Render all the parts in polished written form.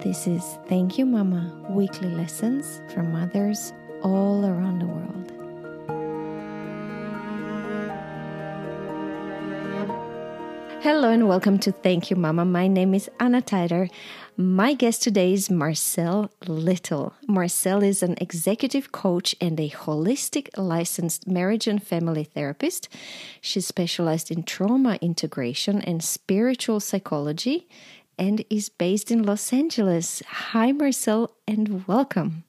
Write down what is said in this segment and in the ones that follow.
This is Thank You Mama, weekly lessons from mothers all around the world. Hello and welcome to Thank You Mama. My name is Anna Teider. My guest today is Marcelle Little. Marcelle is an executive coach and a holistic licensed marriage and family therapist. She's specialized in trauma integration and spiritual psychology and is based in Los Angeles. Hi, Marcelle, and welcome.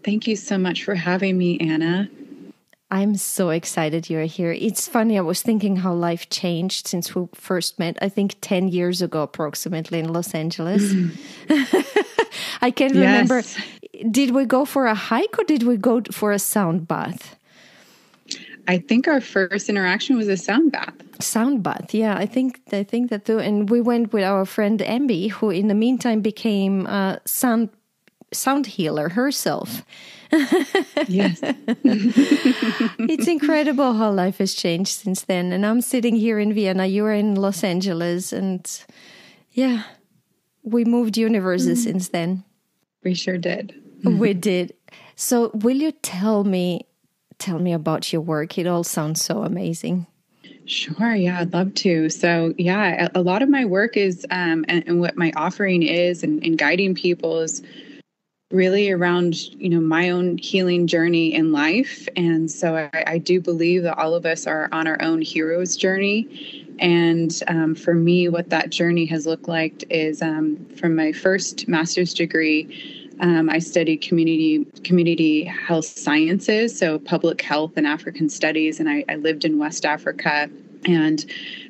Thank you so much for having me, Anna. I'm so excited you're here. It's funny, I was thinking how life changed since we first met, I think 10 years ago approximately in Los Angeles. I can't remember. Did we go for a hike or did we go for a sound bath? I think our first interaction was a sound bath. Sound bath, yeah. I think that too. And we went with our friend Ambi, who in the meantime became a sound healer herself. Yes. It's incredible how life has changed since then. And I'm sitting here in Vienna, you're in Los Angeles, and yeah, we moved universes since then. We sure did. We did. So will you tell me about your work? It all sounds so amazing. Sure. Yeah, I'd love to. So yeah, a lot of my work is, and what my offering is and guiding people is really around, my own healing journey in life. And so I do believe that all of us are on our own hero's journey. And for me, what that journey has looked like is from my first master's degree, I studied community health sciences, so public health and African studies. And I lived in West Africa. And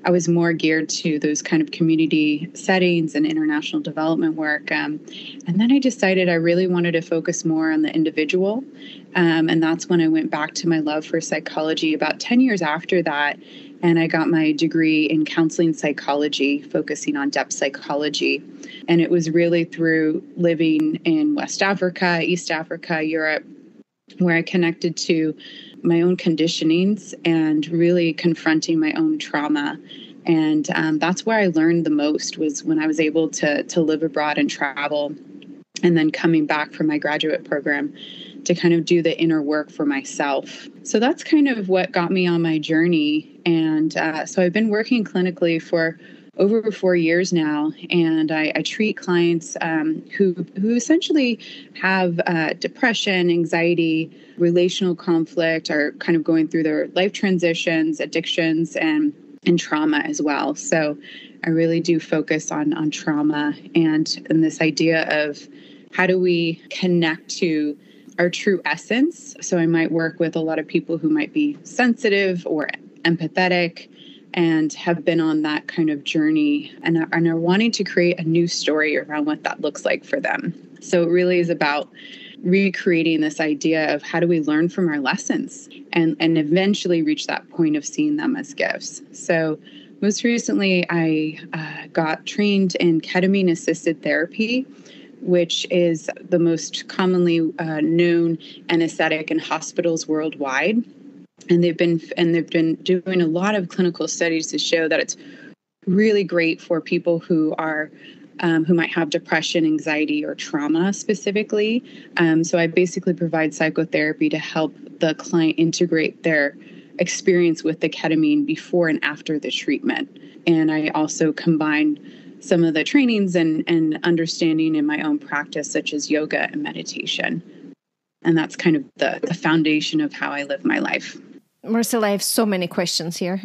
I was more geared to those kind of community settings and international development work. And then I decided I really wanted to focus more on the individual. And that's when I went back to my love for psychology about 10 years after that. And I got my degree in counseling psychology, focusing on depth psychology. And it was really through living in West Africa, East Africa, Europe, where I connected to my own conditionings and really confronting my own trauma. And that's where I learned the most, was when I was able to live abroad and travel, and then coming back from my graduate program to kind of do the inner work for myself. So that's kind of what got me on my journey. And so I've been working clinically for over 4 years now, and I treat clients who essentially have depression, anxiety, relational conflict, are kind of going through their life transitions, addictions, and trauma as well. So I really do focus on trauma and this idea of how do we connect to our true essence. So I might work with a lot of people who might be sensitive or empathetic and have been on that kind of journey and are wanting to create a new story around what that looks like for them. So it really is about recreating this idea of how do we learn from our lessons and eventually reach that point of seeing them as gifts. So most recently, I got trained in ketamine-assisted therapy, which is the most commonly known anesthetic in hospitals worldwide. And they've been doing a lot of clinical studies to show that it's really great for people who are who might have depression, anxiety, or trauma specifically. So I basically provide psychotherapy to help the client integrate their experience with the ketamine before and after the treatment. And I also combine some of the trainings and understanding in my own practice, such as yoga and meditation. And that's kind of the foundation of how I live my life. Marcelle, I have so many questions here.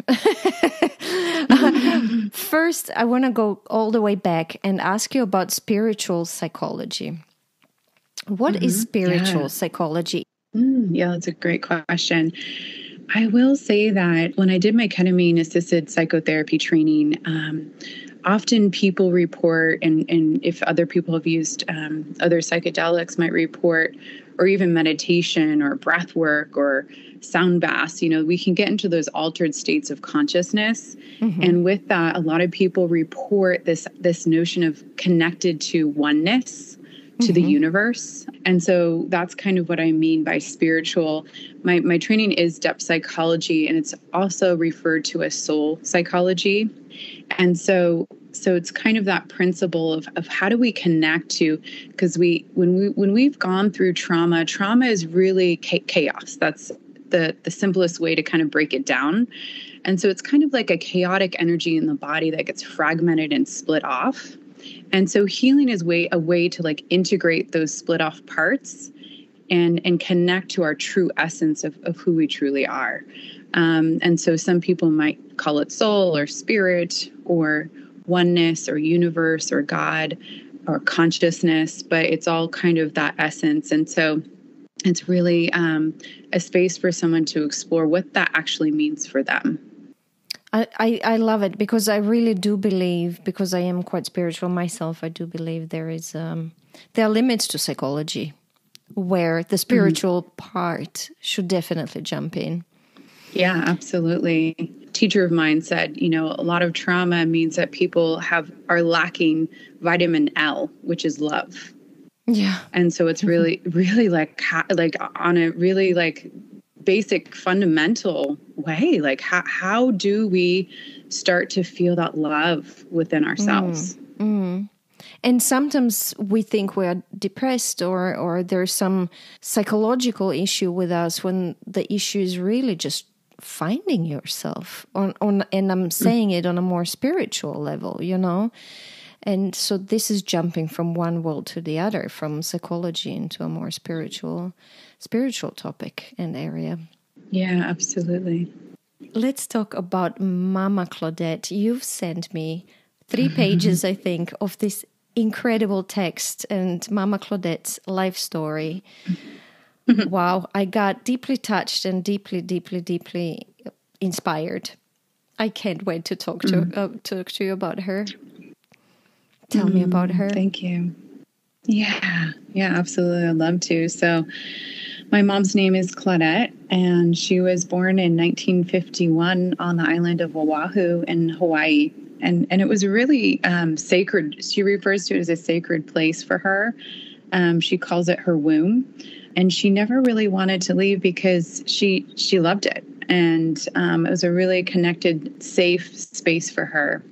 First, I want to go all the way back and ask you about spiritual psychology. What is spiritual psychology? Yeah, that's a great question. I will say that when I did my ketamine-assisted psychotherapy training, often people report, and if other people have used other psychedelics might report, or even meditation or breath work or sound baths, we can get into those altered states of consciousness. And with that, a lot of people report this notion of connected to oneness, to the universe. And so that's kind of what I mean by spiritual. My training is depth psychology, and it's also referred to as soul psychology. And so so it's kind of that principle of how do we connect to, because when we've gone through trauma is really chaos. That's the simplest way to kind of break it down. And so it's kind of like a chaotic energy in the body that gets fragmented and split off. And so healing is a way to like integrate those split off parts and connect to our true essence of who we truly are. And so some people might call it soul or spirit or oneness or universe or God or consciousness, but it's all kind of that essence. And so it's really a space for someone to explore what that actually means for them. I love it, because I really do believe, because I am quite spiritual myself, I do believe there are limits to psychology where the spiritual part should definitely jump in. Yeah, absolutely. A teacher of mine said, a lot of trauma means that people are lacking vitamin L, which is love. Yeah. And so it's really, really like on a really like basic fundamental way, like how do we start to feel that love within ourselves? And sometimes we think we are depressed or there's some psychological issue with us, when the issue is really just finding yourself on and I'm saying it on a more spiritual level, And so this is jumping from one world to the other, from psychology into a more spiritual topic and area. Yeah, absolutely. Let's talk about Mama Claudette. You've sent me 3 pages, I think, of this incredible text and Mama Claudette's life story. Wow, I got deeply touched and deeply, deeply, deeply inspired. I can't wait to talk to you about her. Tell me about her. Thank you. Yeah, absolutely. I'd love to. So my mom's name is Claudette, and she was born in 1951 on the island of Oahu in Hawaii. And it was really sacred. She refers to it as a sacred place for her. She calls it her womb. And she never really wanted to leave because she loved it. And it was a really connected, safe space for her.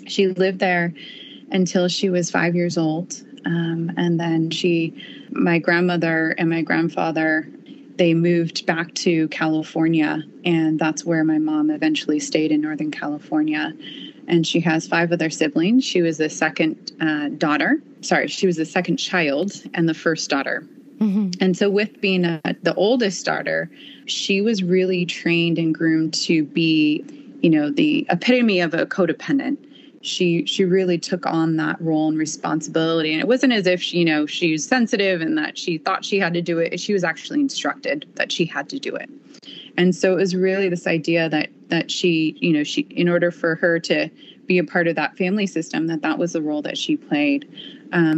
She lived there until she was 5 years old. And then my grandmother and my grandfather, they moved back to California. And that's where my mom eventually stayed, in Northern California. And she has 5 other siblings. She was the second she was the second child and the first daughter. And so with being the oldest daughter, she was really trained and groomed to be, the epitome of a codependent. She really took on that role and responsibility. And it wasn't as if, she was sensitive and that she thought she had to do it. She was actually instructed that she had to do it. And so it was really this idea that she, in order for her to be a part of that family system, that was the role that she played.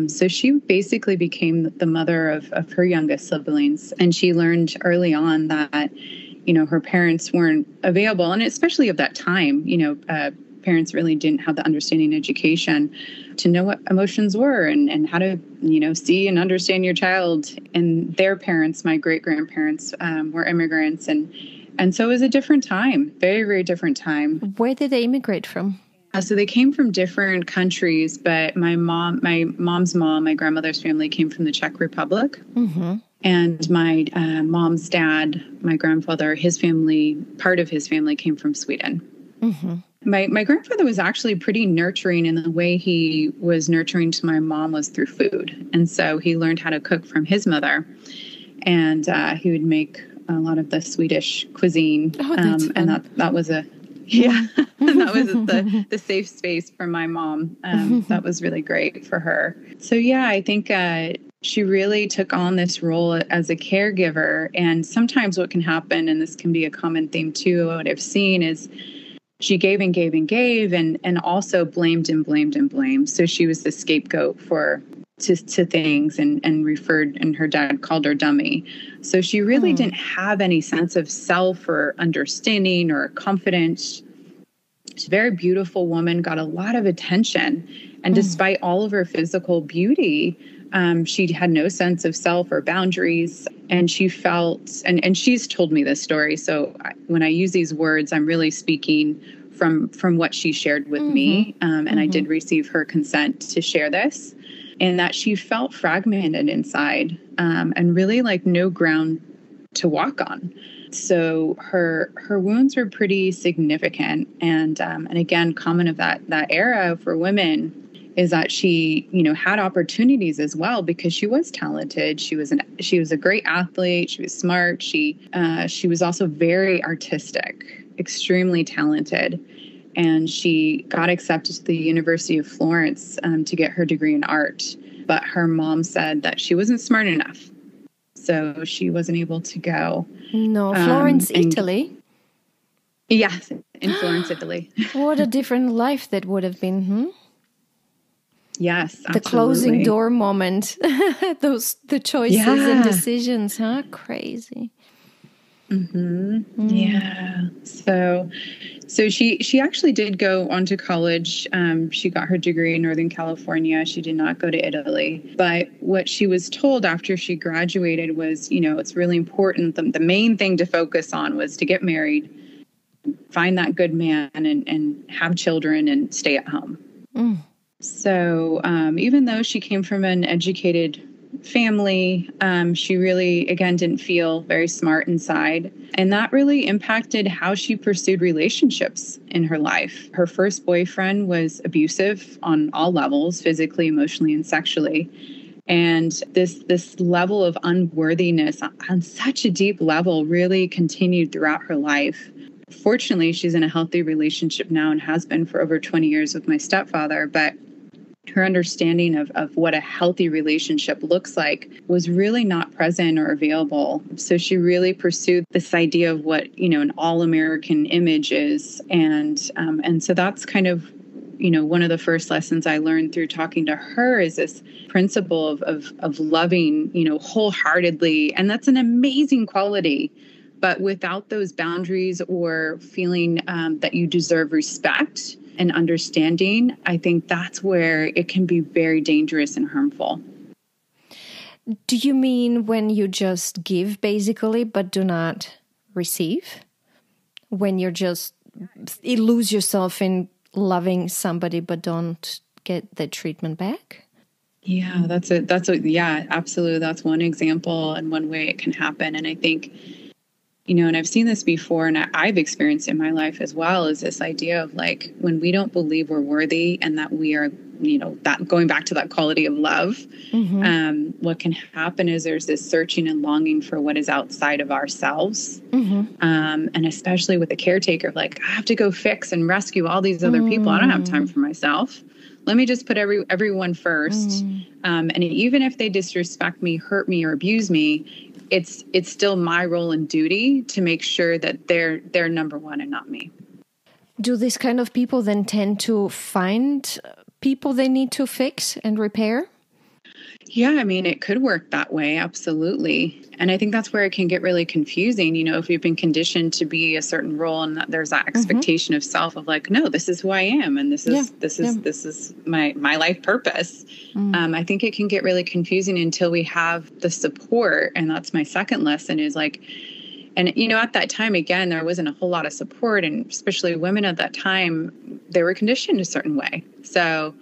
So she basically became the mother of her youngest siblings. And she learned early on that, her parents weren't available. And especially of that time, parents really didn't have the understanding education to know what emotions were and how to, see and understand your child. And their parents, my great-grandparents, were immigrants. And so it was a different time, very, very different time. Where did they immigrate from? So they came from different countries, but my mom's mom, my grandmother's family came from the Czech Republic. And my mom's dad, my grandfather, part of his family came from Sweden. My grandfather was actually pretty nurturing, and the way he was nurturing to my mom was through food. And so he learned how to cook from his mother, and he would make a lot of the Swedish cuisine. And that was that was the safe space for my mom. That was really great for her. So yeah, I think she really took on this role as a caregiver. And sometimes what can happen, and this can be a common theme too, what I've seen is she gave and gave and gave and also blamed and blamed and blamed. So she was the scapegoat to things and referred, and her dad called her dummy. So she really didn't have any sense of self or understanding or confidence. She's a very beautiful woman, got a lot of attention. And despite all of her physical beauty, she had no sense of self or boundaries. And she felt, and she's told me this story. So when I use these words, I'm really speaking from what she shared with me. And I did receive her consent to share this, and that she felt fragmented inside, and really like no ground to walk on. So her wounds were pretty significant. And again, common of that era for women is that she, had opportunities as well, because she was talented. She was a great athlete. She was smart. She was also very artistic, extremely talented. And she got accepted to the University of Florence to get her degree in art. But her mom said that she wasn't smart enough, so she wasn't able to go. No, Florence, Italy. Yes, in Florence, Italy. What a different life that would have been. Yes, absolutely. The closing door moment, the choices and decisions, huh? Crazy. Yeah. So she actually did go on to college. She got her degree in Northern California. She did not go to Italy. But what she was told after she graduated was, it's really important. The main thing to focus on was to get married, find that good man, and have children and stay at home. So even though she came from an educated family, she really, again, didn't feel very smart inside. And that really impacted how she pursued relationships in her life. Her first boyfriend was abusive on all levels, physically, emotionally, and sexually. And this level of unworthiness on such a deep level really continued throughout her life. Fortunately, she's in a healthy relationship now and has been for over 20 years with my stepfather. But her understanding of what a healthy relationship looks like was really not present or available. So she really pursued this idea of what, an all-American image is. And so that's kind of, one of the first lessons I learned through talking to her is this principle of loving, wholeheartedly. And that's an amazing quality. But without those boundaries or feeling that you deserve respect and understanding, I think that's where it can be very dangerous and harmful. Do you mean when you just give, basically, but do not receive? When you lose yourself in loving somebody, but don't get the treatment back? Yeah, yeah, absolutely. That's one example and one way it can happen. And I think, and I've seen this before, and I've experienced in my life as well, is this idea of like, when we don't believe we're worthy and that we are, that going back to that quality of love, what can happen is there's this searching and longing for what is outside of ourselves. And especially with a caretaker, like, I have to go fix and rescue all these other people. I don't have time for myself. Let me just put everyone first. And even if they disrespect me, hurt me, or abuse me, it's still my role and duty to make sure that they're number one and not me. Do these kind of people then tend to find people they need to fix and repair? Yeah, I mean, it could work that way. Absolutely. And I think that's where it can get really confusing. If you've been conditioned to be a certain role and that there's that expectation of self of like, no, this is who I am. And this is my life purpose. I think it can get really confusing until we have the support. And that's my second lesson is like, and, at that time, again, there wasn't a whole lot of support. And especially women at that time, they were conditioned a certain way. So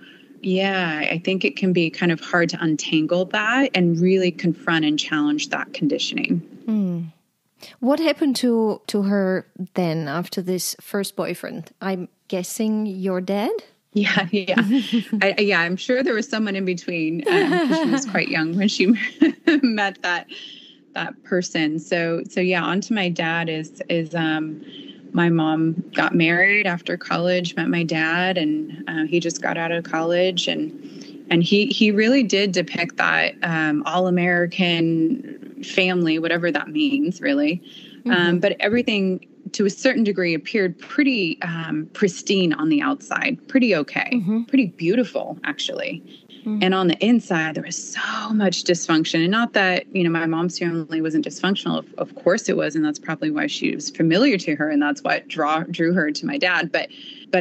yeah, I think it can be kind of hard to untangle that and really confront and challenge that conditioning. What happened to her then after this first boyfriend? I'm guessing your dad? Yeah. I'm sure there was someone in between because she was quite young when she met that person. So yeah, on to my dad is my mom got married after college, met my dad, and he just got out of college. And he really did depict that all-American family, whatever that means, really. But everything, to a certain degree, appeared pretty pristine on the outside, pretty okay, pretty beautiful, actually. And on the inside, there was so much dysfunction. And not that, my mom's family wasn't dysfunctional. Of course it was. And that's probably why she was familiar to her. And that's what drew her to my dad. But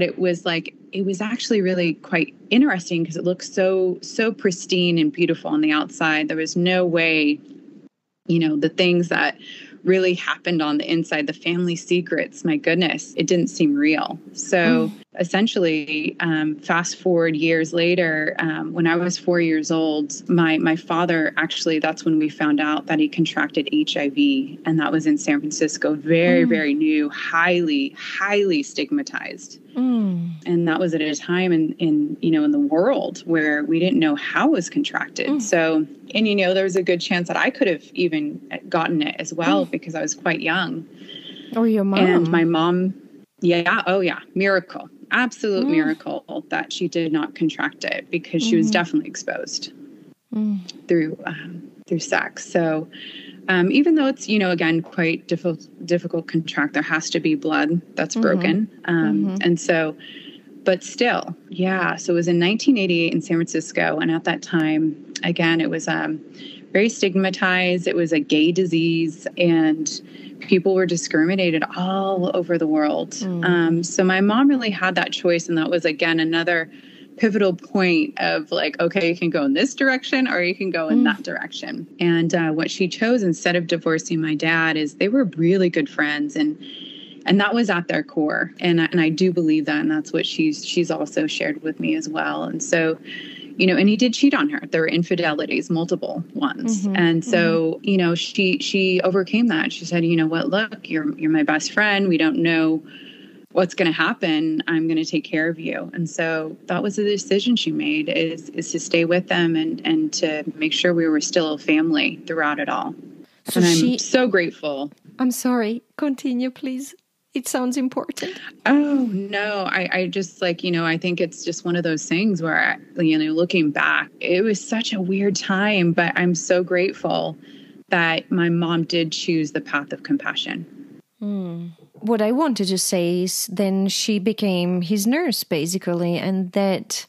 it was like, it was actually really quite interesting because it looked so pristine and beautiful on the outside. There was no way, the things that really happened on the inside, the family secrets, my goodness, it didn't seem real. So essentially, fast forward years later, when I was 4 years old, my father, actually, that's when we found out that he contracted HIV. And that was in San Francisco, very, very new, highly, highly stigmatized. And that was at a time in the world where we didn't know how it was contracted. So, and, there was a good chance that I could have even gotten it as well because I was quite young. Or your mom. And my mom, miracle, absolute miracle that she did not contract it because she was definitely exposed through sex. So, even though it's, again, quite difficult contract, there has to be blood that's broken. And so, but still, so it was in 1988 in San Francisco. And at that time, again, it was very stigmatized. It was a gay disease and people were discriminated all over the world. So my mom really had that choice. And that was, again, another pivotal point of like, okay, you can go in this direction or you can go in that direction. And what she chose instead of divorcing my dad is they were really good friends. And that was at their core. And I do believe that. And that's what she's also shared with me as well. And so, and he did cheat on her. There were infidelities, multiple ones. And so, she overcame that. She said, you know what, look, you're my best friend. We don't know what's going to happen. I'm going to take care of you. And so that was the decision she made is to stay with them and to make sure we were still a family throughout it all. So and I'm so grateful. I'm sorry. Continue, please. It sounds important. Oh, no. I just I think it's just one of those things where, looking back, it was such a weird time, but I'm so grateful that my mom did choose the path of compassion. What I wanted to say is then she became his nurse, basically, and that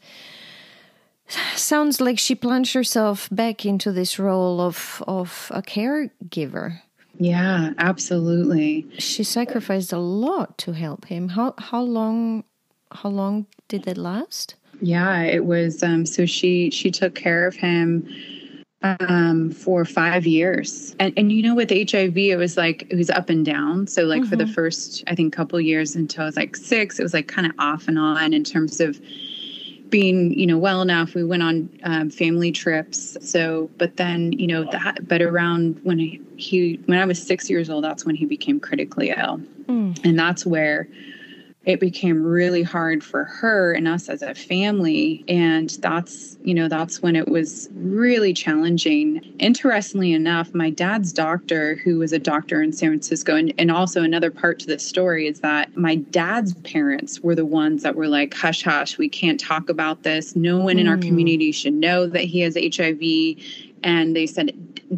sounds like she plunged herself back into this role of a caregiver. Yeah, absolutely. She sacrificed a lot to help him. How long did it last? Yeah, it was so she took care of him for 5 years. And with HIV, it was up and down. So for the first, I think, couple years until I was 6, it was kind of off and on in terms of being, well enough. We went on family trips. So, but then, but around when I was 6 years old, that's when he became critically ill. And that's where it became really hard for her and us as a family. And that's when it was really challenging. Interestingly enough, my dad's doctor, who was a doctor in San Francisco, and also another part to this story is that my dad's parents were the ones that were like, hush, hush, we can't talk about this. No one in our community should know that he has HIV. And they said,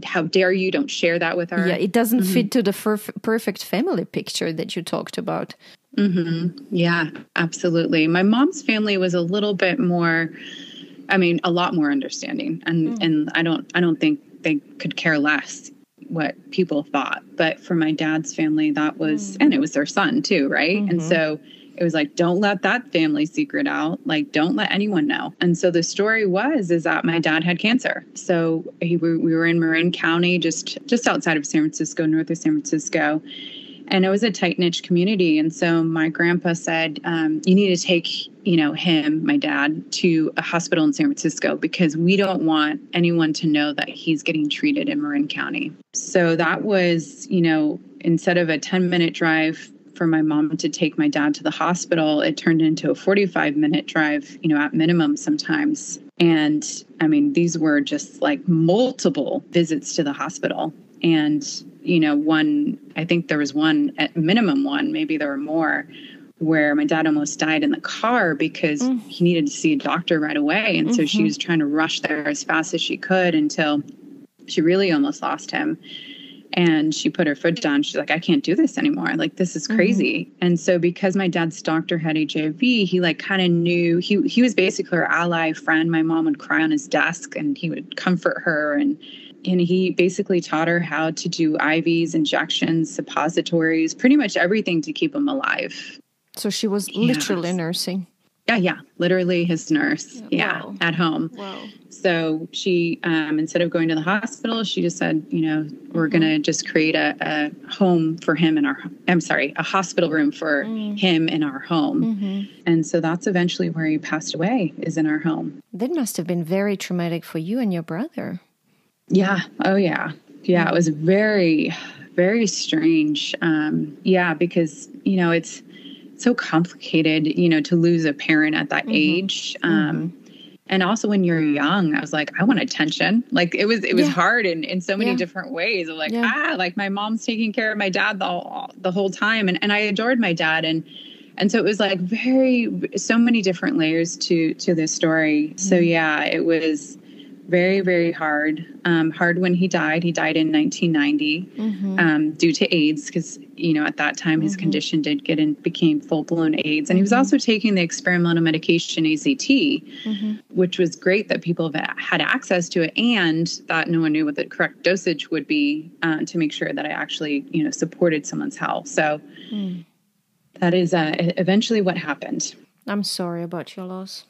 how dare you? Don't share that with her. Yeah, it doesn't fit to the perfect family picture that you talked about. Yeah, absolutely. My mom's family was a little bit more, a lot more understanding. And I don't think they could care less what people thought. But for my dad's family, that was, and it was their son too, right? And so it was don't let that family secret out. Don't let anyone know. And so the story is that my dad had cancer. So we were in Marin County, just outside of San Francisco, north of San Francisco. And it was a tight-knit community. And so my grandpa said, you need to take, him, my dad, to a hospital in San Francisco because we don't want anyone to know that he's getting treated in Marin County. So that was, instead of a 10-minute drive for my mom to take my dad to the hospital, it turned into a 45-minute drive, at minimum sometimes. And these were just multiple visits to the hospital. And I think there was one, at minimum one, maybe there were more, where my dad almost died in the car because he needed to see a doctor right away. And so she was trying to rush there as fast as she could until she really almost lost him. And she put her foot down. She's like, I can't do this anymore. This is crazy. And so because my dad's doctor had HIV, he kind of knew, he was basically her ally friend. My mom would cry on his desk and he would comfort her. And he basically taught her how to do IVs, injections, suppositories, pretty much everything to keep him alive. So she was literally nursing. Yeah. Literally his nurse. Yeah. Wow. At home. Wow. So she, instead of going to the hospital, she just said, we're going to just create a home for him a hospital room for him in our home. And so that's eventually where he passed away, is in our home. That must have been very traumatic for you and your brother. Yeah. Oh, yeah. Yeah. It was very, very strange. Because, it's so complicated, to lose a parent at that age. And also when you're young, I was like, I want attention. Like it was hard in so many different ways of like, like my mom's taking care of my dad the whole time. And I adored my dad. And so it was like so many different layers to this story. So yeah, it was very, very hard. Hard when he died. He died in 1990 due to AIDS because, at that time his condition became full-blown AIDS. And he was also taking the experimental medication AZT, which was great that people had access to it and that no one knew what the correct dosage would be to make sure that I actually, supported someone's health. So that is eventually what happened. I'm sorry about your loss.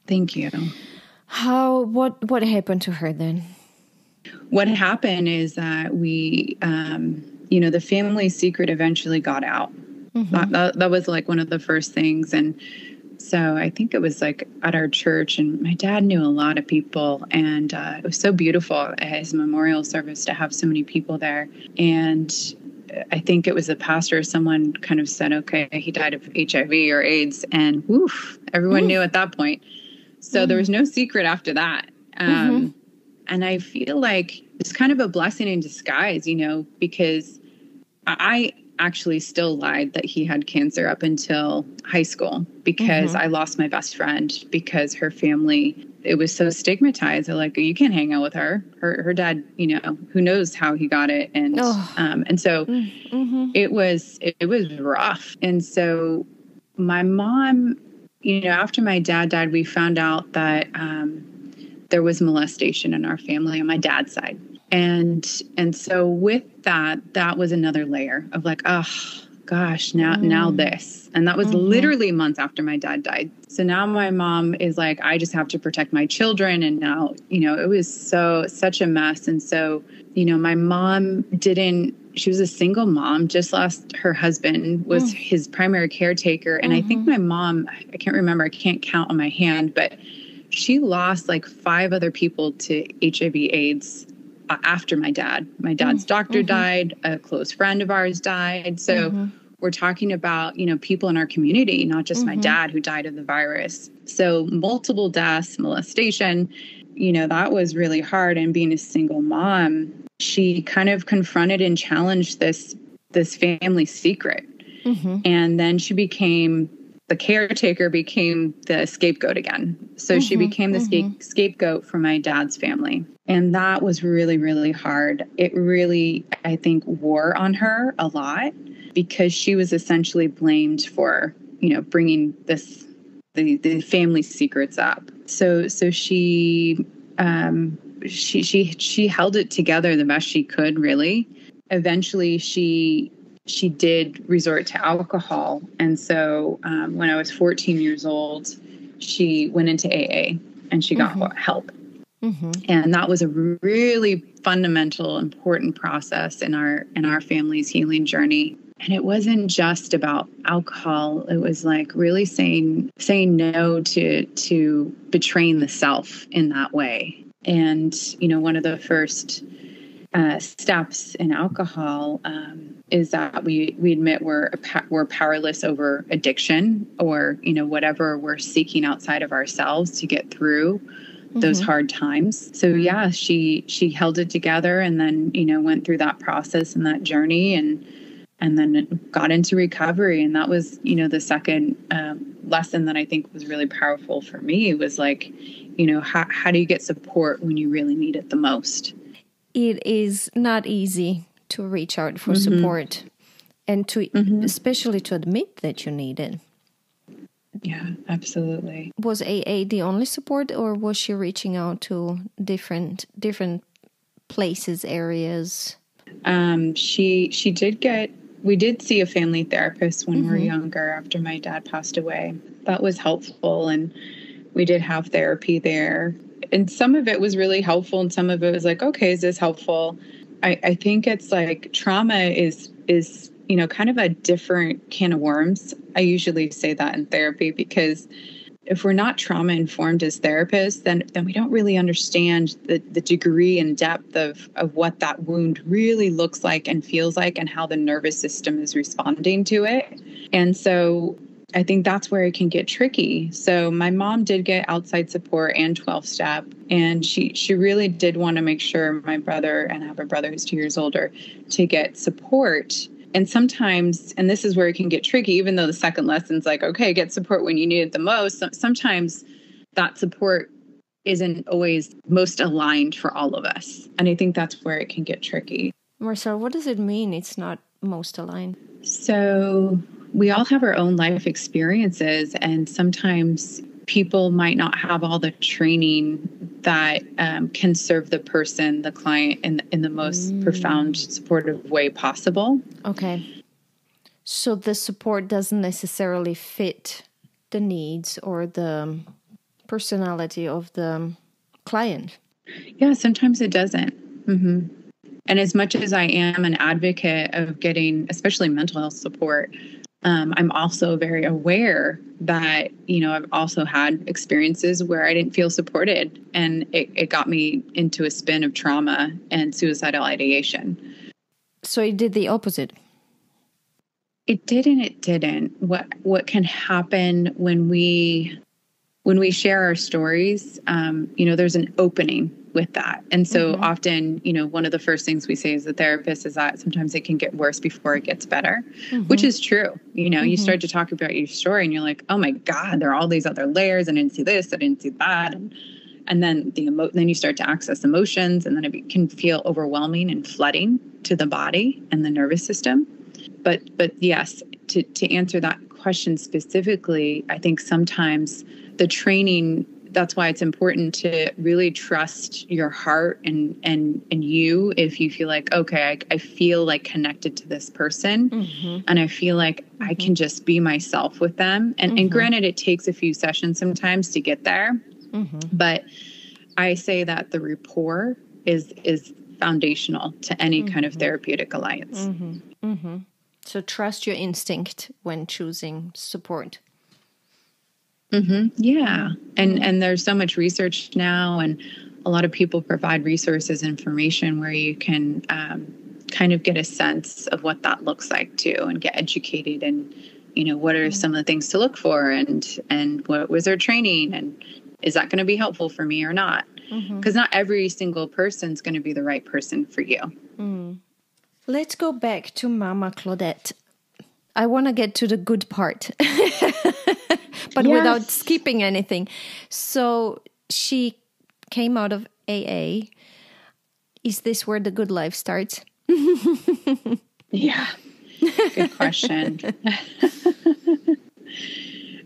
Thank you. What happened to her then? What happened is that we, the family secret eventually got out. That was like one of the first things. And so I think it was like at our church, and my dad knew a lot of people, and it was so beautiful at his memorial service to have so many people there. And I think it was a pastor, someone kind of said, okay, he died of HIV or AIDS, and everyone knew at that point. So there was no secret after that. And I feel like it's kind of a blessing in disguise, because I actually still lied that he had cancer up until high school because I lost my best friend because her family, it was so stigmatized. They're like, you can't hang out with her. Her dad, who knows how he got it. And, and so it was rough. And so my mom, after my dad died, we found out that there was molestation in our family on my dad's side. And so with that was another layer of like, oh gosh, now this. And that was literally months after my dad died. So now my mom is like, I just have to protect my children. And now, it was such a mess. And so, my mom she was a single mom, just lost her husband, was his primary caretaker. And I think my mom, I can't remember, I can't count on my hand, but she lost like 5 other people to HIV AIDS after my dad. My dad's doctor died, a close friend of ours died. So we're talking about, people in our community, not just my dad who died of the virus. So multiple deaths, molestation, that was really hard. And being a single mom, she kind of confronted and challenged this family secret. And then the caretaker became the scapegoat again. So she became the scapegoat for my dad's family. And that was really, really hard. It really, I think, wore on her a lot because she was essentially blamed for, bringing the family secrets up. So she held it together the best she could, really. Eventually, she did resort to alcohol. And so when I was 14 years old, she went into AA and she got help. And that was a really fundamental, important process in our family's healing journey. And it wasn't just about alcohol. It was like really saying no to betraying the self in that way. And, one of the first steps in alcohol is that we admit we're powerless over addiction or, whatever we're seeking outside of ourselves to get through those hard times. So yeah, she held it together and then, went through that process and that journey and then got into recovery. And that was, the second lesson that I think was really powerful for me was like, how do you get support when you really need it the most? It is not easy to reach out for support and to especially to admit that you need it. Yeah, absolutely. Was AA the only support, or was she reaching out to different places, areas? We did see a family therapist when we were younger after my dad passed away. that was helpful. And we did have therapy there. And some of it was really helpful. And some of it was like, okay, is this helpful? I think it's like trauma is, kind of a different can of worms. I usually say that in therapy, because if we're not trauma informed as therapists, then we don't really understand the degree and depth of what that wound really looks like and feels like, and how the nervous system is responding to it. And so I think that's where it can get tricky. So my mom did get outside support and 12-step, and she really did want to make sure my brother, and I have a brother who's 2 years older, to get support. And sometimes, and this is where it can get tricky, even though the second lesson's like, okay, get support when you need it the most. Sometimes that support isn't always most aligned for all of us. And I think that's where it can get tricky. Marcel, what does it mean it's not most aligned? So we all have our own life experiences, and sometimes people might not have all the training that can serve the person, the client, in the most profound, supportive way possible. Okay. So the support doesn't necessarily fit the needs or the personality of the client. Yeah, sometimes it doesn't. Mm-hmm. And as much as I am an advocate of getting, especially mental health support, I'm also very aware that, I've also had experiences where I didn't feel supported, and it got me into a spin of trauma and suicidal ideation. So it did the opposite. It did and it didn't. What can happen when we share our stories, there's an opening with that. And so often, one of the first things we say as a therapist is that sometimes it can get worse before it gets better, which is true. You start to talk about your story and you're like, oh my God, there are all these other layers. I didn't see this, I didn't see that. And then then you start to access emotions, and then it can feel overwhelming and flooding to the body and the nervous system. But yes, to answer that question specifically, I think sometimes the training, that's why it's important to really trust your heart and you. If you feel like, okay, I feel like connected to this person, and I feel like I can just be myself with them. And granted, it takes a few sessions sometimes to get there. But I say that the rapport is foundational to any kind of therapeutic alliance. So trust your instinct when choosing support. Yeah. And there's so much research now, and a lot of people provide resources, information where you can kind of get a sense of what that looks like too, and get educated, and, what are some of the things to look for, and what was their training, and is that going to be helpful for me or not? Because not every single person's going to be the right person for you. Let's go back to Mama Claudette. I want to get to the good part. But without skipping anything. So she came out of AA. Is this where the good life starts? Yeah. Good question.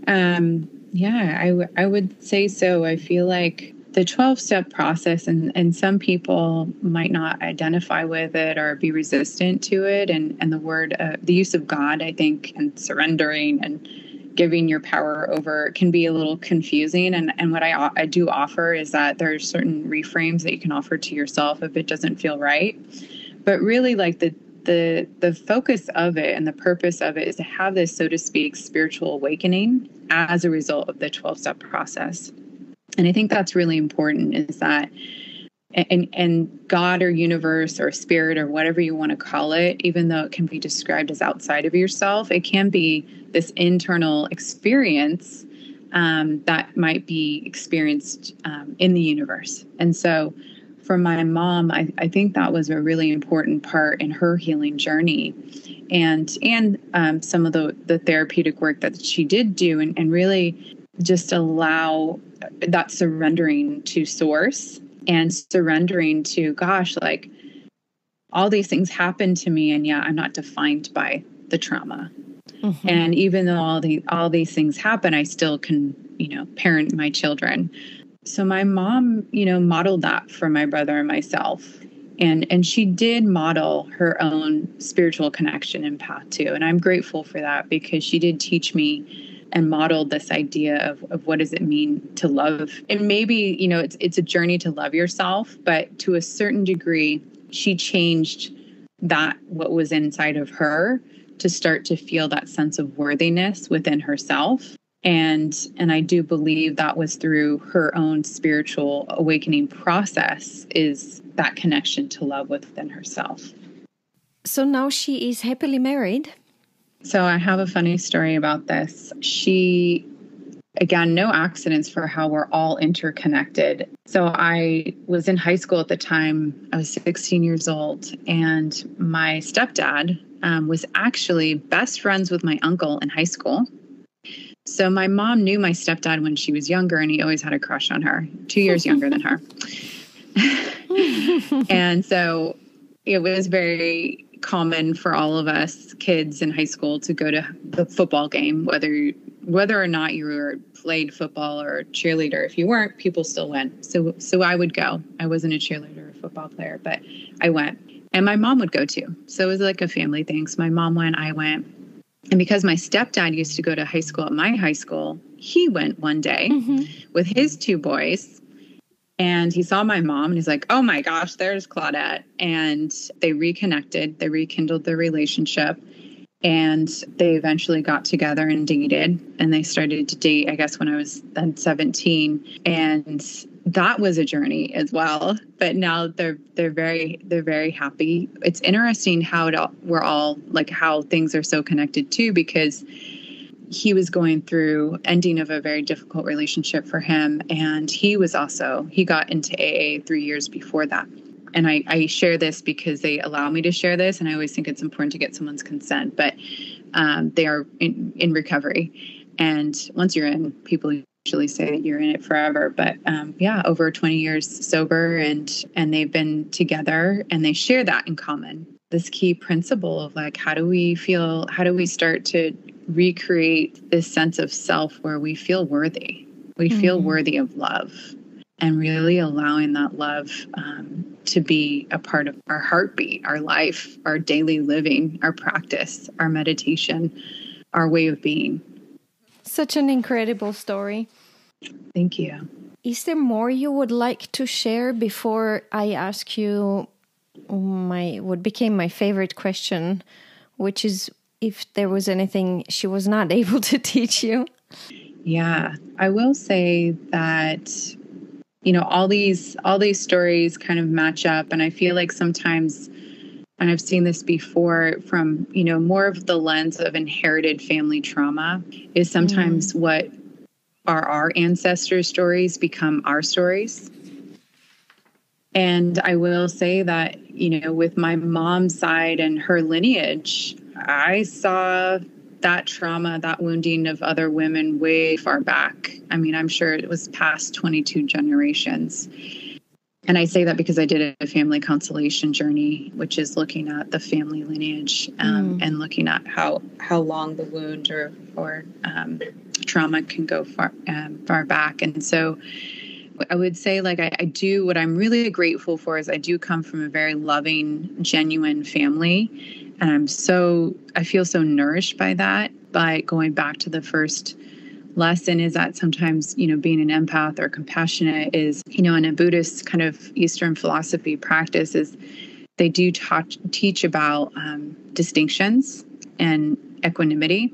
I would say so. I feel like the 12-step process, and some people might not identify with it or be resistant to it. And the use of God, I think, and surrendering and giving your power over can be a little confusing. And what I do offer is that there are certain reframes that you can offer to yourself if it doesn't feel right. But really, like the focus of it and the purpose of it is to have this, so to speak, spiritual awakening as a result of the 12-step process. And I think that's really important, is that and God or universe or spirit or whatever you want to call it, even though it can be described as outside of yourself, it can be this internal experience that might be experienced in the universe. And so for my mom, I think that was a really important part in her healing journey, and some of the therapeutic work that she did do, and really just allow that surrendering to source and surrendering to, gosh, like all these things happen to me, and I'm not defined by the trauma. And even though all these things happen, I still can, parent my children. So my mom, modeled that for my brother and myself. And she did model her own spiritual connection and path too. And I'm grateful for that, because she did teach me and modeled this idea of what does it mean to love. And maybe, it's a journey to love yourself, but to a certain degree, she changed that, what was inside of her, to start to feel that sense of worthiness within herself. And I do believe that was through her own spiritual awakening process, is that connection to love within herself. So now she is happily married? So I have a funny story about this. She, again, no accidents for how we're all interconnected. So I was in high school at the time. I was 16 years old, and my stepdad was actually best friends with my uncle in high school. So my mom knew my stepdad when she was younger, and he always had a crush on her, 2 years younger than her. And so it was very common for all of us kids in high school to go to the football game, whether or not you were played football or cheerleader. If you weren't, people still went. So I would go. I wasn't a cheerleader or football player, but I went. And my mom would go too. So it was like a family thing. So my mom went, I went. And because my stepdad used to go to high school at my high school, he went one day with his two boys. And he saw my mom and he's like, oh my gosh, there's Claudette. And they reconnected, they rekindled their relationship, and they eventually got together and dated. And they started to date, I guess, when I was then 17. And that was a journey as well. But now they're very happy. It's interesting how we're all like, how things are so connected too, because he was going through ending of a very difficult relationship for him. And he got into AA 3 years before that. And I share this because they allow me to share this. And I always think it's important to get someone's consent, but they are in recovery. And once you're in, people usually say that you're in it forever. But over 20 years sober, and they've been together, and they share that in common. This key principle of like, how do we start to recreate this sense of self where we feel worthy? We feel worthy of love, and really allowing that love to be a part of our heartbeat, our life, our daily living, our practice, our meditation, our way of being. Such an incredible story. Thank you. Is there more you would like to share before I ask you what became my favorite question, which is if there was anything she was not able to teach you? Yeah, I will say that, all these stories kind of match up. And I feel like sometimes, and I've seen this before from, more of the lens of inherited family trauma, is sometimes what are our ancestors' stories become our stories. And I will say that, with my mom's side and her lineage, I saw that trauma, that wounding of other women way far back. I mean, I'm sure it was past 22 generations. And I say that because I did a family constellation journey, which is looking at the family lineage and looking at how long the wound or trauma can go far back. And so I would say, like, I do, what I'm really grateful for is I do come from a very loving, genuine family. And I feel so nourished by that. By going back to the first lesson, is that sometimes, being an empath or compassionate is, in a Buddhist kind of Eastern philosophy practice, is they do teach about distinctions and equanimity.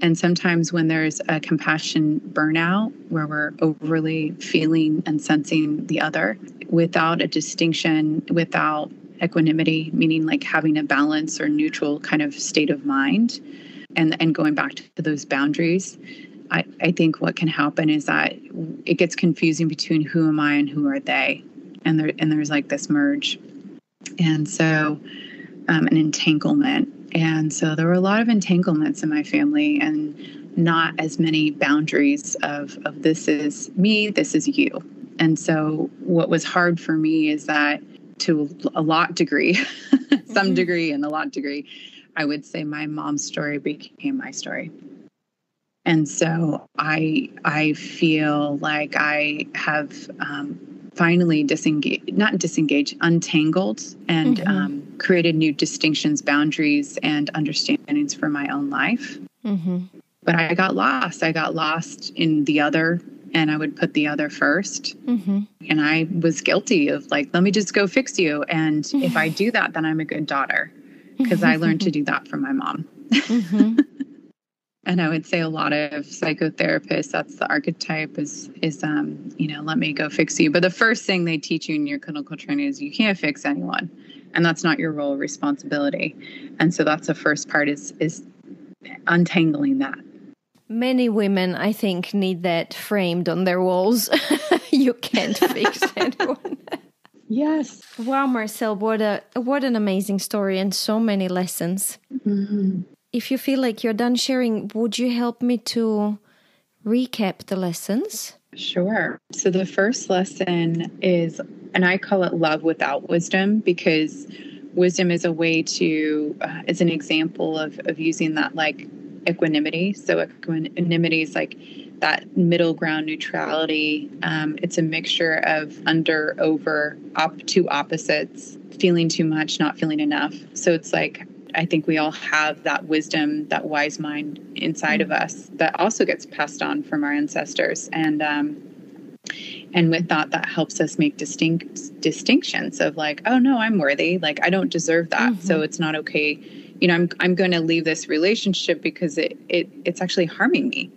And sometimes when there's a compassion burnout, where we're overly feeling and sensing the other without a distinction, without equanimity, meaning like having a balance or neutral kind of state of mind, and going back to those boundaries, I think what can happen is that it gets confusing between who am I and who are they, and there's like this merge, and so an entanglement. And so there were a lot of entanglements in my family, and not as many boundaries of this is me, this is you. And so what was hard for me is that, to a lot degree, some degree and a lot degree, I would say my mom's story became my story. And so I feel like I have finally untangled and created new distinctions, boundaries, and understandings for my own life. But I got lost. I got lost in the other, and I would put the other first. And I was guilty of like, let me just go fix you. And if I do that, then I'm a good daughter, because I learned to do that from my mom. And I would say a lot of psychotherapists, that's the archetype is let me go fix you. But the first thing they teach you in your clinical training is you can't fix anyone. And that's not your role or responsibility. And so that's the first part is untangling that. Many women, I think, need that framed on their walls. You can't fix anyone. Yes. Wow, Marcelle, what an amazing story and so many lessons. If you feel like you're done sharing, would you help me to recap the lessons? Sure. So the first lesson is, and I call it love without wisdom, because wisdom is a way to, is an example of using that like equanimity. So equanimity is like that middle ground neutrality. It's a mixture of under, over, two opposites, feeling too much, not feeling enough. So it's like, I think we all have that wisdom, that wise mind inside of us that also gets passed on from our ancestors. And with that helps us make distinctions of like, oh no, I'm worthy. Like, I don't deserve that. So it's not okay. I'm going to leave this relationship because it's actually harming me.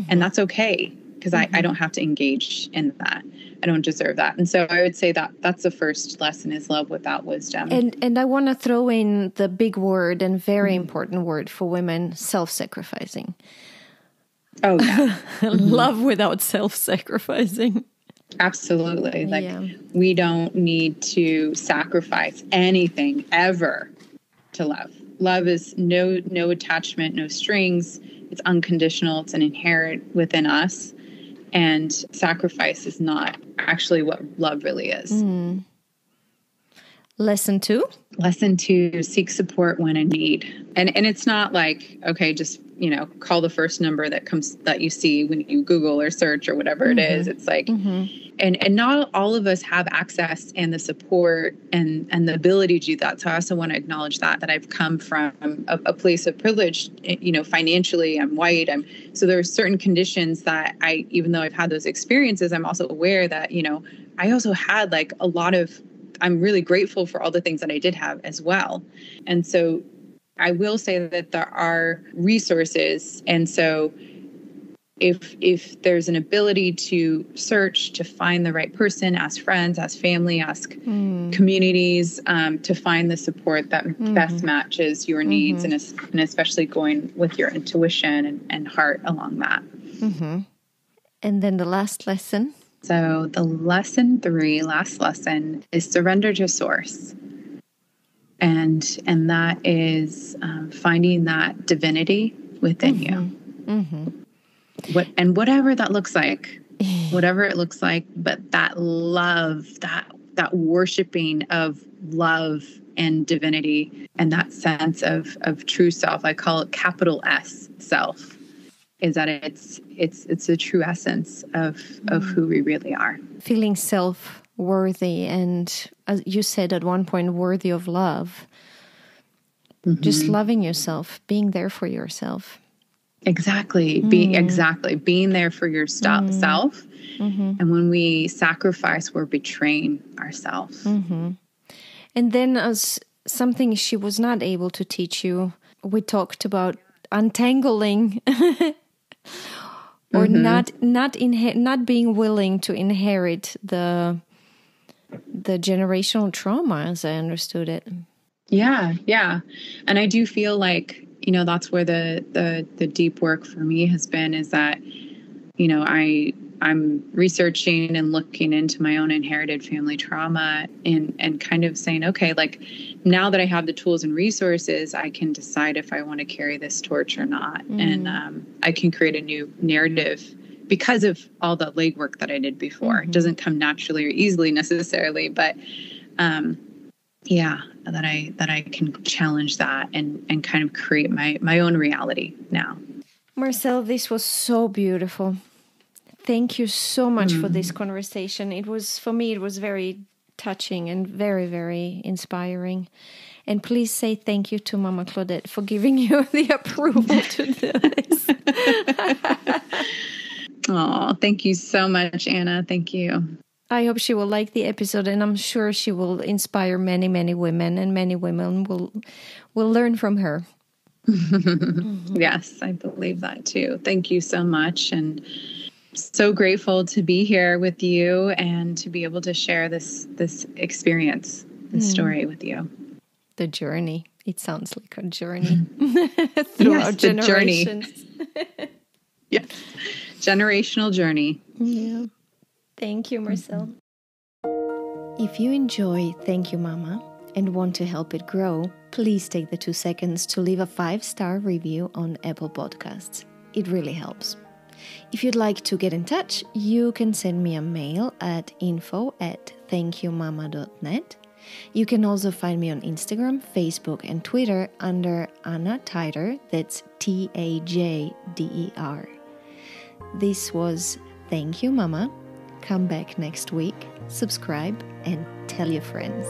And that's okay, because I don't have to engage in that. I don't deserve that. And so I would say that that's the first lesson, is love without wisdom. And I want to throw in the big word and very important word for women, self-sacrificing. Oh, yeah. Love without self-sacrificing. Absolutely. Like, we don't need to sacrifice anything ever to love. Love is no attachment, no strings. It's unconditional. It's an inherent within us. And sacrifice is not actually what love really is. Lesson 2? Lesson 2, seek support when in need. And it's not like, okay, just, call the first number that you see when you Google or search or whatever it is. It's like, and not all of us have access and the support and the ability to do that. So I also want to acknowledge that I've come from a place of privilege, financially. I'm white. So there are certain conditions that even though I've had those experiences, I'm also aware that, I also had like a lot of, I'm really grateful for all the things that I did have as well. And so I will say that there are resources. And so if there's an ability to search, to find the right person, ask friends, ask family, ask communities, to find the support that best matches your needs, and especially going with your intuition and heart along that. And then the last lesson. So the lesson 3, last lesson, is surrender to source. And that is finding that divinity within you. Whatever that looks like, whatever it looks like, but that love, that worshiping of love and divinity, and that sense of true self, I call it capital S self, is that it's the true essence of who we really are. Feeling self-worthy and, as you said at one point, worthy of love. Just loving yourself, being there for yourself. Exactly. Being there for yourself. And when we sacrifice, we're betraying ourselves. And then, as something she was not able to teach you, we talked about untangling or not being willing to inherit the generational trauma, as I understood it. Yeah. And I do feel like, that's where the deep work for me has been, is that, I'm researching and looking into my own inherited family trauma and kind of saying, okay, like, now that I have the tools and resources, I can decide if I want to carry this torch or not. And I can create a new narrative because of all the legwork that I did before. It doesn't come naturally or easily necessarily, but that I can challenge that and kind of create my own reality now. Marcelle, this was so beautiful. Thank you so much for this conversation. For me, it was very touching and very, very inspiring. And please say thank you to Mama Claudette for giving you the approval to do this. Oh, thank you so much, Anna. Thank you. I hope she will like the episode, and I'm sure she will inspire many, many women, and many women will learn from her. Yes, I believe that too. Thank you so much. And so grateful to be here with you and to be able to share this experience, this story with you. The journey. It sounds like a journey through our generations. Yes. Generational journey. Yeah. Thank you, Marcel. If you enjoy Thank You Mama and want to help it grow, please take the 2 seconds to leave a 5-star review on Apple Podcasts. It really helps. If you'd like to get in touch, you can send me a mail at info@thankyouMama.net. You can also find me on Instagram, Facebook, and Twitter under Anna Teider. That's Tajder. This was Thank You Mama. Come back next week, subscribe, and tell your friends.